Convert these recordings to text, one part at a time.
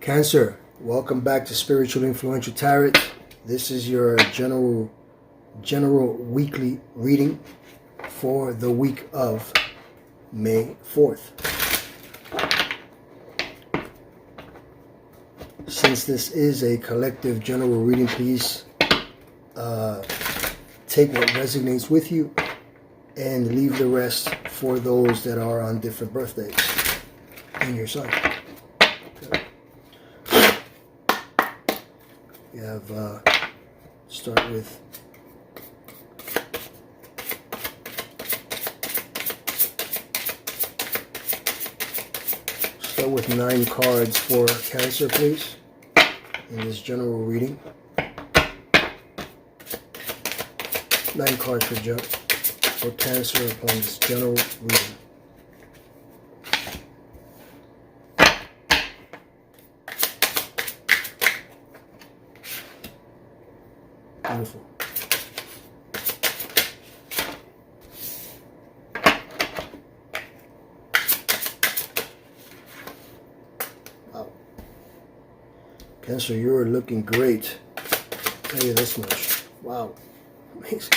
Cancer, welcome back to Spiritual Influential Tarot. This is your general weekly reading for the week of May 4th. Since this is a collective general reading, please take what resonates with you and leave the rest for those that are on different birthdays in your sign. You have, start with start with 9 cards for Cancer, please, in this general reading. 9 cards for Cancer upon this general reading. Beautiful. Wow. Cancer, you're looking great. I'll tell you this much. Wow. Amazing.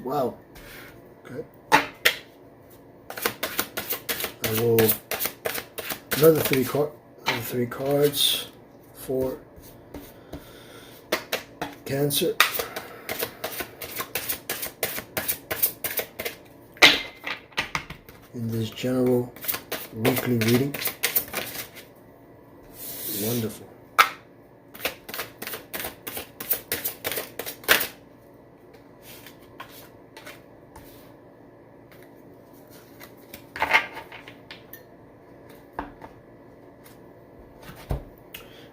Wow. Okay. I will another three cards for Cancer. In this general weekly reading. Wonderful.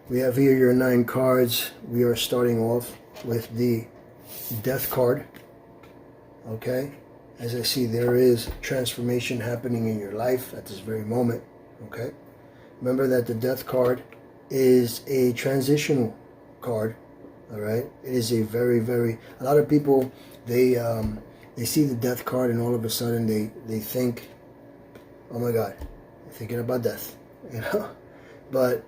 We have here your 9 cards. We are starting off with the Death card. Okay? As I see, there is transformation happening in your life at this very moment. Okay? Remember that the Death card is a transitional card. All right? It is a very, very... A lot of people, they see the Death card and all of a sudden they think, oh my God, they're thinking about death. You know? But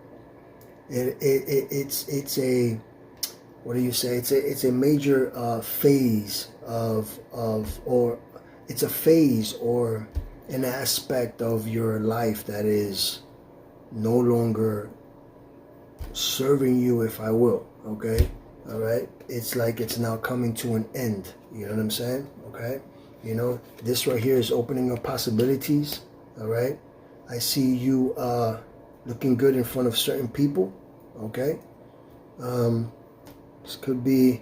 it's a, what do you say? It's a major phase or it's a phase or an aspect of your life that is no longer serving you, if I will. Okay, all right. It's like it's now coming to an end. You know what I'm saying? Okay. You know, this right here is opening up possibilities. All right. I see you looking good in front of certain people. Okay, this could be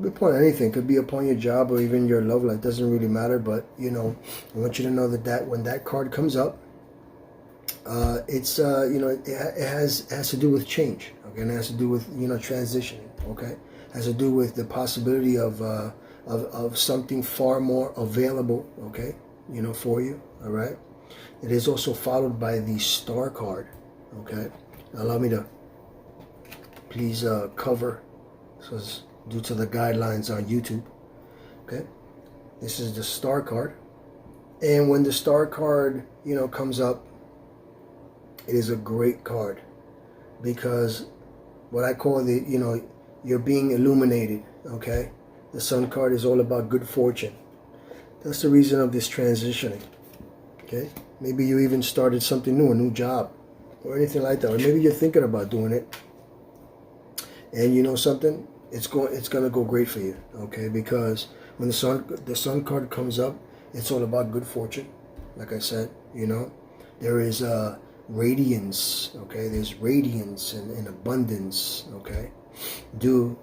upon anything. Could be upon your job or even your love life. Doesn't really matter. But you know, I want you to know that when that card comes up, it's you know, it has to do with change. Okay, and it has to do with, you know, transitioning. Okay, it has to do with the possibility of something far more available. Okay, you know, for you. All right. It is also followed by the Star card. Okay, now allow me to please cover, so it's due to the guidelines on YouTube. Okay, this is the Star card, and when the Star card, you know, comes up, it is a great card because what I call the, you know, you're being illuminated. Okay, the Sun card is all about good fortune. That's the reason of this transitioning. Okay, maybe you even started something new, a new job, or anything like that, or maybe you're thinking about doing it, and you know something, it's gonna go great for you. Okay, because when the sun card comes up, it's all about good fortune. Like I said, you know, there is radiance. Okay, there's radiance and abundance. Okay, due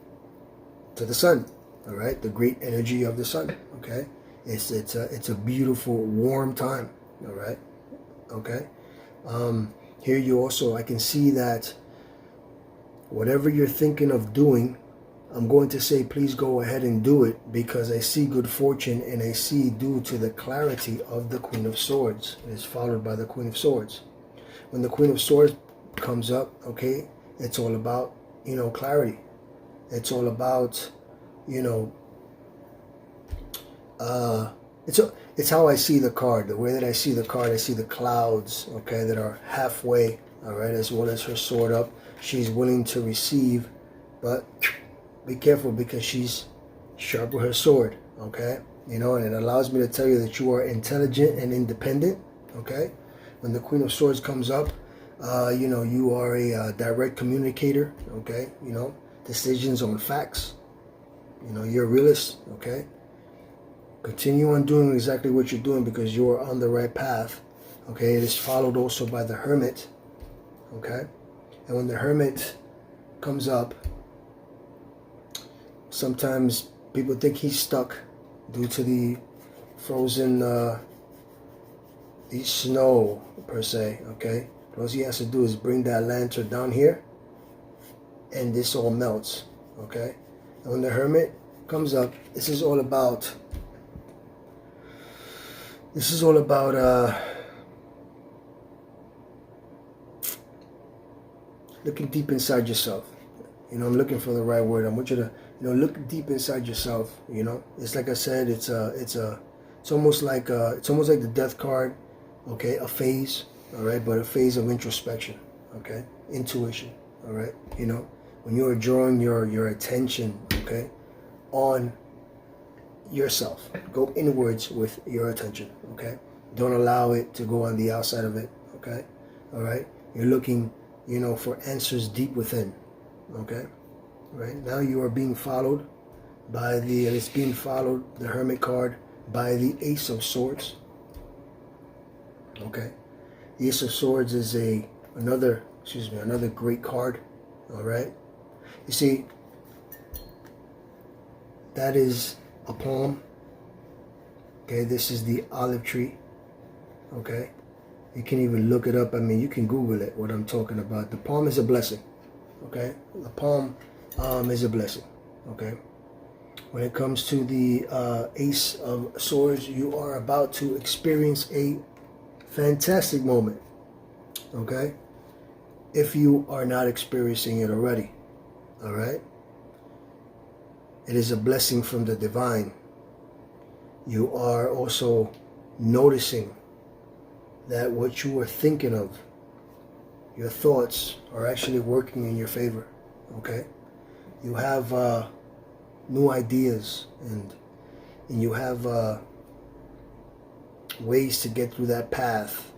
to the sun. All right, the great energy of the sun. Okay, it's a beautiful warm time. All right, okay. Here you also, I can see that whatever you're thinking of doing, I'm going to say please go ahead and do it, because I see good fortune and I see due to the clarity of the Queen of Swords. It is followed by the Queen of Swords. When the Queen of Swords comes up, okay, it's all about, you know, clarity. It's all about, you know, it's how I see the card. The way that I see the card, I see the clouds, okay, that are halfway, all right, as well as her sword up. She's willing to receive, but be careful because she's sharp with her sword, okay? You know, and it allows me to tell you that you are intelligent and independent, okay? When the Queen of Swords comes up, you know, you are a direct communicator, okay? You know, decisions on facts. You know, you're a realist, okay? Continue on doing exactly what you're doing because you are on the right path, okay? It is followed also by the Hermit, okay? And when the Hermit comes up, sometimes people think he's stuck due to the frozen, the snow per se, okay? All he has to do is bring that lantern down here and this all melts, okay? And when the Hermit comes up, this is all about looking deep inside yourself. You know, I'm looking for the right word. I want you to, you know, look deep inside yourself. You know, it's like I said, it's almost like the Death card, okay? A phase, all right, but a phase of introspection, okay? Intuition, all right. You know, when you are drawing your attention, okay, on yourself, go inwards with your attention, okay? Don't allow it to go on the outside of it, okay? All right. You're looking, you know, for answers deep within, okay? Right now you are being followed by the Hermit card, by the Ace of Swords, okay? The Ace of Swords is another great card, all right? You see, that is a palm, okay? This is the olive tree, okay? You can even look it up. I mean, you can Google it, what I'm talking about. The palm is a blessing, okay? The palm is a blessing, okay? When it comes to the Ace of Swords, you are about to experience a fantastic moment, okay? If you are not experiencing it already, all right? It is a blessing from the divine. You are also noticing that what you were thinking of, your thoughts are actually working in your favor, okay? You have new ideas and you have ways to get through that path.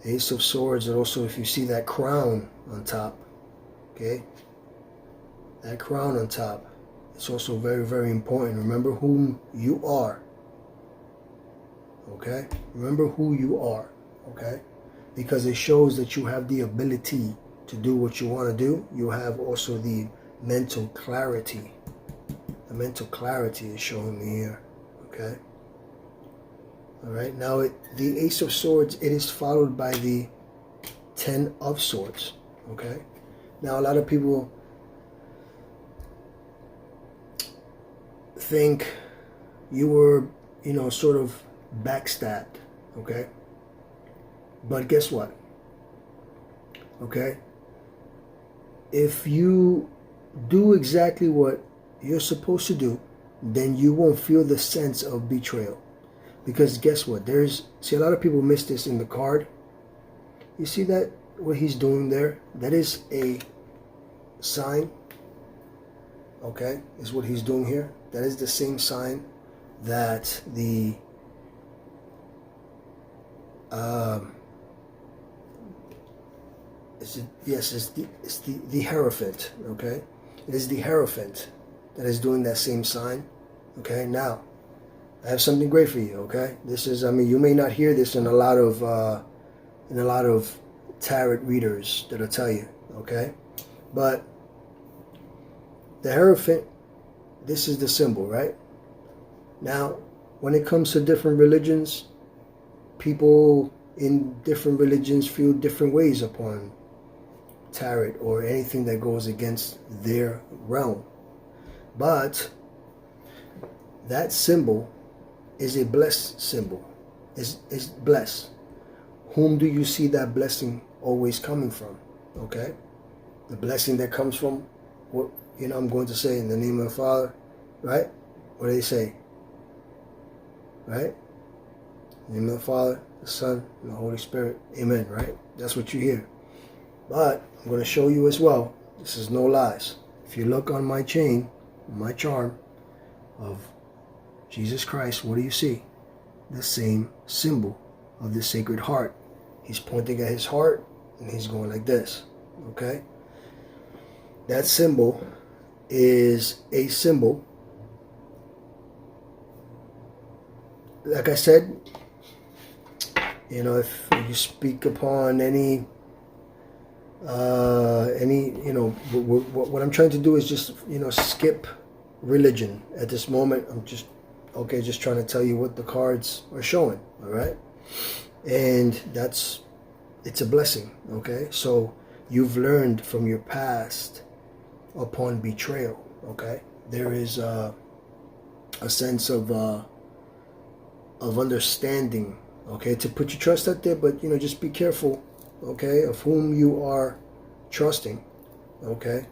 Ace of Swords, and also if you see that crown on top, okay? That crown on top, it's also very, very important. Remember whom you are, okay? Remember who you are, okay? Because it shows that you have the ability to do what you want to do. You have also the mental clarity. The mental clarity is showing me here, okay? All right, now the Ace of Swords, it is followed by the Ten of Swords, okay? Now, a lot of people think you were, you know, sort of backstabbed, okay? But guess what? Okay? If you do exactly what you're supposed to do, then you won't feel the sense of betrayal. Because guess what? See, a lot of people miss this in the card. You see that, what he's doing there? That is a sign, okay? Is what he's doing here. That is the same sign that the it's the Hierophant, okay? It is the Hierophant that is doing that same sign, okay? Now, I have something great for you, okay? This is, I mean, you may not hear this in a lot of tarot readers that'll tell you, okay? But the Hierophant, this is the symbol, right? Now, when it comes to different religions, people in different religions feel different ways upon tarot or anything that goes against their realm. But that symbol is a blessed symbol. Is blessed. Whom do you see that blessing always coming from? Okay? the blessing that comes from what, I'm going to say in the name of the Father, right? What do they say? Right? In the name of the Father, the Son, and the Holy Spirit. Amen, right? That's what you hear. But I'm going to show you as well, this is no lies. If you look on my chain, my charm of Jesus Christ, what do you see? The same symbol of the Sacred Heart. He's pointing at his heart and he's going like this. Okay? That symbol is a symbol. Like I said, if you speak upon any, what I'm trying to do is just, skip religion at this moment. I'm just trying to tell you what the cards are showing, all right? And it's a blessing, okay? So you've learned from your past upon betrayal, okay? There is a sense of understanding, okay, to put your trust out there, but just be careful, okay, of whom you are trusting, okay,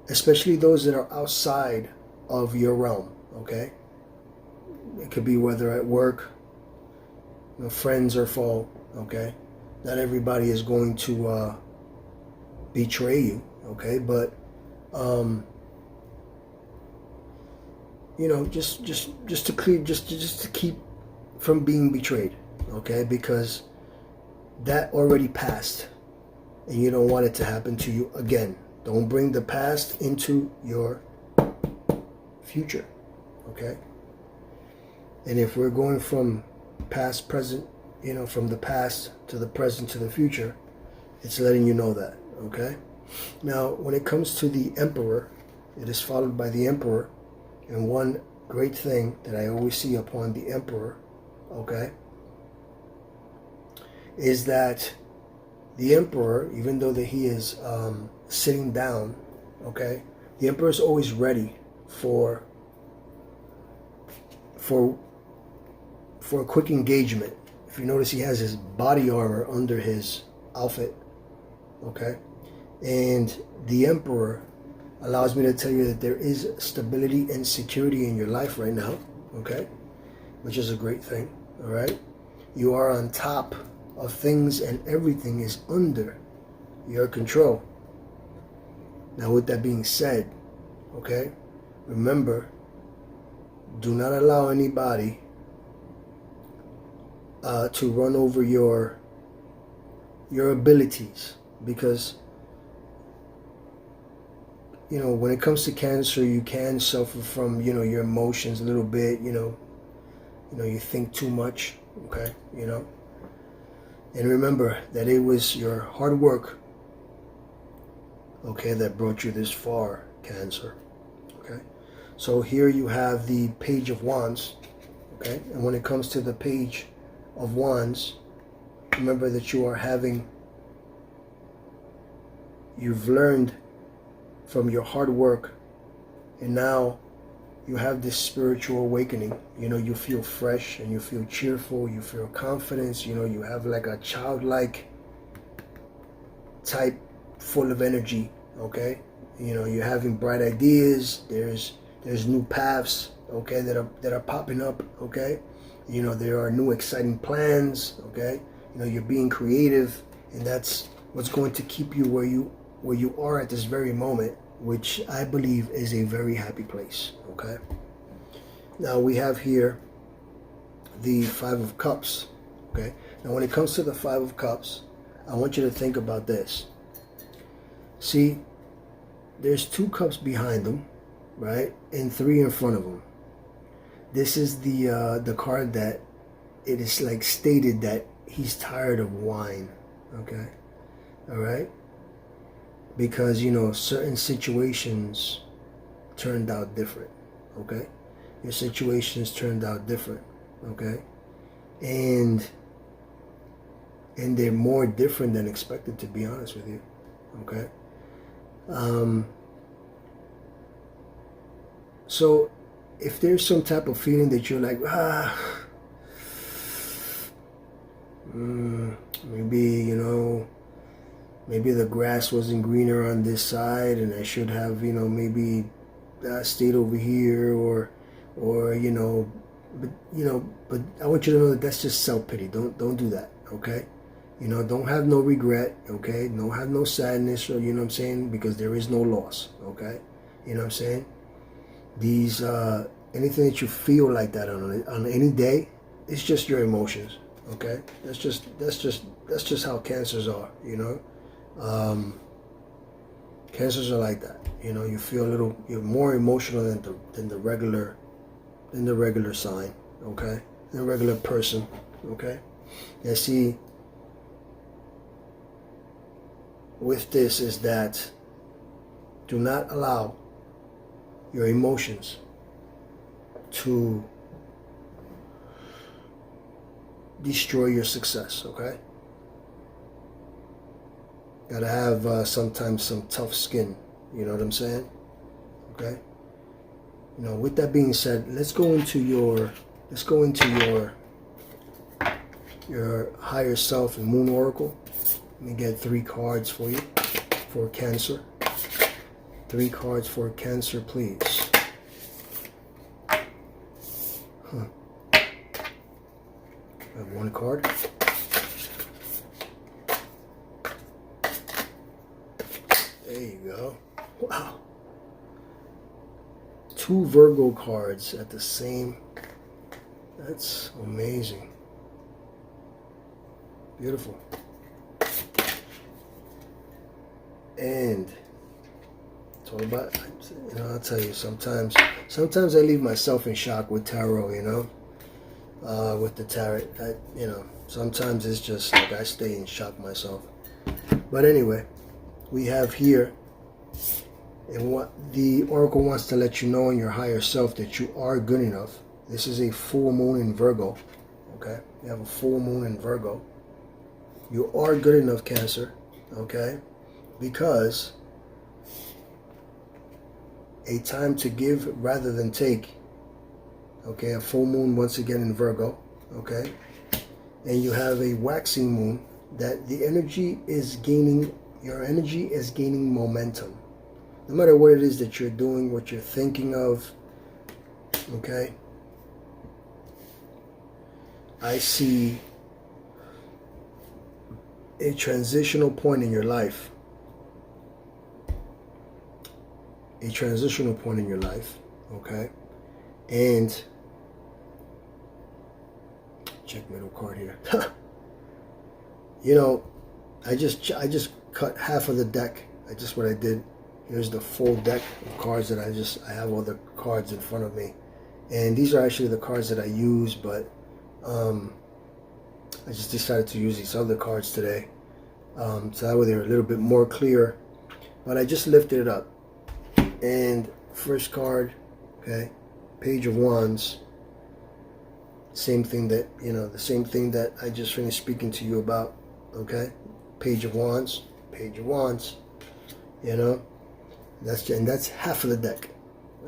especially those that are outside of your realm, okay. It could be whether at work, friends or foe, okay. Not everybody is going to betray you, okay, but just to clear, just to keep from being betrayed, okay, because that already passed and you don't want it to happen to you again. Don't bring the past into your future, okay? And if we're going from past, present, from the past to the present to the future, it's letting you know that, okay? Now, when it comes to the Emperor, it is followed by the Emperor, and one great thing that I always see upon the Emperor, okay, is that the Emperor, even though that he is sitting down, okay, the Emperor is always ready for a quick engagement. If you notice, he has his body armor under his outfit, okay, and the Emperor allows me to tell you that there is stability and security in your life right now, okay, which is a great thing, all right? You are on top of things and everything is under your control. Now, with that being said, okay, remember, do not allow anybody to run over your abilities, because when it comes to Cancer, you can suffer from your emotions a little bit. You think too much, okay, and remember that it was your hard work, okay, that brought you this far, Cancer, okay. So here you have the Page of Wands, okay, and when it comes to the Page of Wands, remember that you've learned from your hard work, and now you have this spiritual awakening. You feel fresh and you feel cheerful, you feel confidence, you have like a childlike type, full of energy, okay? You're having bright ideas, there's new paths, okay, that are popping up, okay? There are new exciting plans, okay? You're being creative, and that's what's going to keep you where you are at this very moment, which I believe is a very happy place, okay? Now we have here the Five of Cups, okay? Now when it comes to the Five of Cups, I want you to think about this. See, there's 2 cups behind them, right? And 3 in front of them. This is the card that it is like stated that he's tired of wine, okay? All right? Because, certain situations turned out different, okay? Your situations turned out different, okay? And they're more different than expected, to be honest with you, okay? So if there's some type of feeling that you're like, maybe, maybe the grass wasn't greener on this side, and I should have, maybe stayed over here, or but I want you to know that that's just self-pity. Don't do that, okay? Don't have no regret, okay? Don't have no sadness, or, what I'm saying, because there is no loss, okay? You know what I'm saying? These, anything that you feel like that on any day, it's just your emotions, okay? That's just how cancers are, Cancers are like that, you feel you're more emotional than the regular sign, okay? The regular person, okay? Yeah, see, with this is that do not allow your emotions to destroy your success, okay? Gotta have sometimes some tough skin, you know what I'm saying? Okay? With that being said, let's go into your higher self and moon oracle. Let me get 3 cards for you for Cancer. 3 cards for Cancer, please. I have 1 card. There you go. Wow. 2 Virgo cards at the same. That's amazing. Beautiful. And it's all about, I'll tell you, sometimes I leave myself in shock with tarot, with the tarot. Sometimes it's just like I stay in shock myself. But anyway, we have here, and what the oracle wants to let you know in your higher self, that you are good enough. This is a full moon in Virgo, okay? You have a full moon in Virgo. You are good enough, Cancer, okay? Because a time to give rather than take, okay? A full moon once again in Virgo, okay? And you have a waxing moon that the energy is gaining, your energy is gaining momentum. No matter what it is that you're doing, what you're thinking of, okay? I see a transitional point in your life. A transitional point in your life, okay? And check middle card here. I just cut half of the deck. What I did. Here's the full deck of cards that I have all the cards in front of me. And these are actually the cards that I use, but I just decided to use these other cards today. So that way they're a little bit more clear. But I just lifted it up. And first card, okay, Page of Wands. Same thing that, the same thing that I just finished speaking to you about, okay? Page of Wands, Page of Wands, That's half of the deck,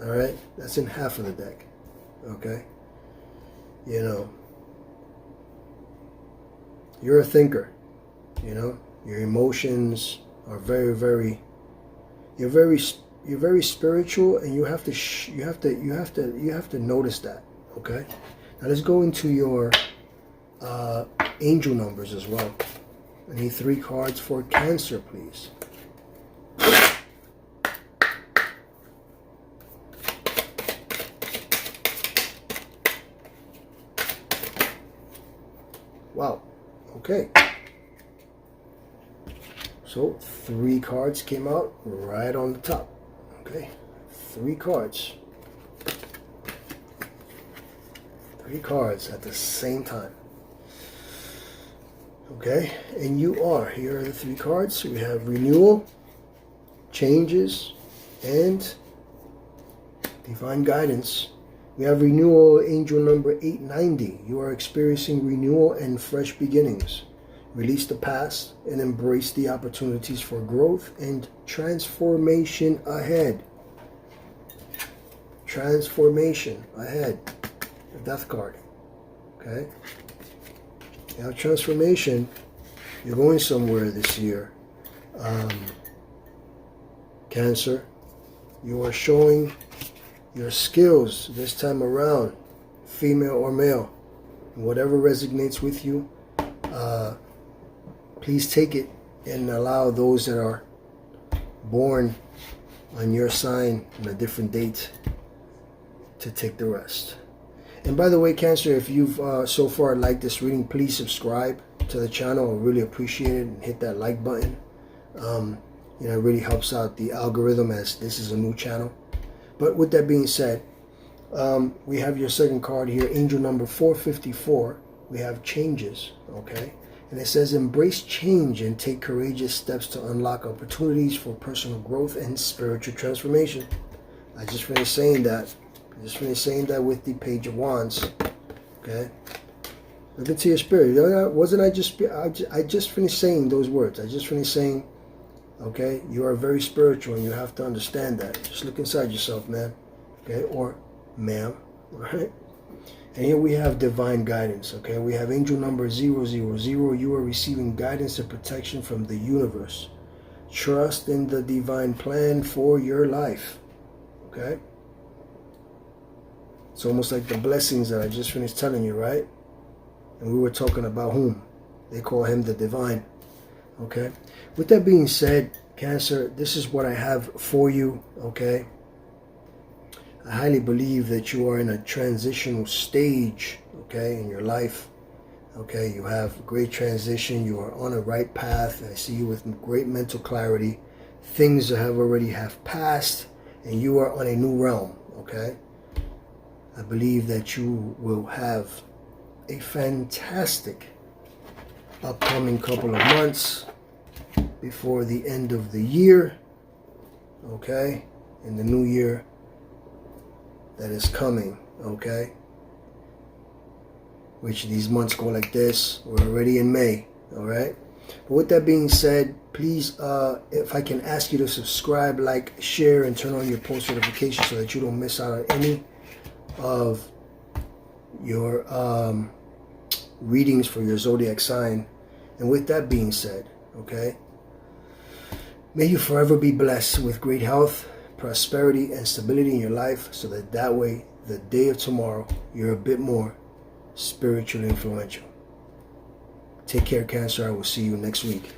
all right? That's in half of the deck, okay? You're a thinker, Your emotions are very, very, you're very spiritual, and you have to notice that, okay? Now let's go into your angel numbers as well. I need 3 cards for Cancer, please. Wow. Okay. So 3 cards came out right on the top. Okay. 3 cards. 3 cards at the same time. Okay. And here are the 3 cards. We have renewal, changes, and divine guidance. We have renewal, angel number 890. You are experiencing renewal and fresh beginnings. Release the past and embrace the opportunities for growth and transformation ahead. Transformation ahead. The Death card. Okay? Now, transformation, you're going somewhere this year. Cancer, you are showing your skills this time around, female or male. Whatever resonates with you, please take it and allow those that are born on your sign on a different date to take the rest. And by the way, Cancer, if you've so far liked this reading, please subscribe to the channel. I really appreciate it, and hit that like button. It really helps out the algorithm, as this is a new channel. But with that being said, we have your second card here, angel number 454. We have changes, okay? And it says, embrace change and take courageous steps to unlock opportunities for personal growth and spiritual transformation. I just finished saying that. With the Page of Wands, okay? Look into your spirit. I just finished saying those words. I just finished saying, okay, you are very spiritual and you have to understand that. Just look inside yourself, man, okay, or ma'am, all right? And here we have divine guidance, okay? We have angel number 000. You are receiving guidance and protection from the universe. Trust in the divine plan for your life, okay? It's almost like the blessings that I just finished telling you, right? And we were talking about whom? They call him the divine, okay? With that being said, Cancer, this is what I have for you, okay? I highly believe that you are in a transitional stage, okay, in your life. Okay, you have great transition. You are on a right path. I see you with great mental clarity. Things that have passed, and you are on a new realm, okay? I believe that you will have a fantastic upcoming couple of months before the end of the year, okay? In the new year that is coming, okay? Which these months go like this. We're already in May, all right? But with that being said, please, if I can ask you to subscribe, like, share, and turn on your post notifications so that you don't miss out on any of your readings for your zodiac sign. And with that being said, okay, may you forever be blessed with great health, prosperity, and stability in your life, so that way, the day of tomorrow, you're a bit more spiritually influential. Take care, Cancer. I will see you next week.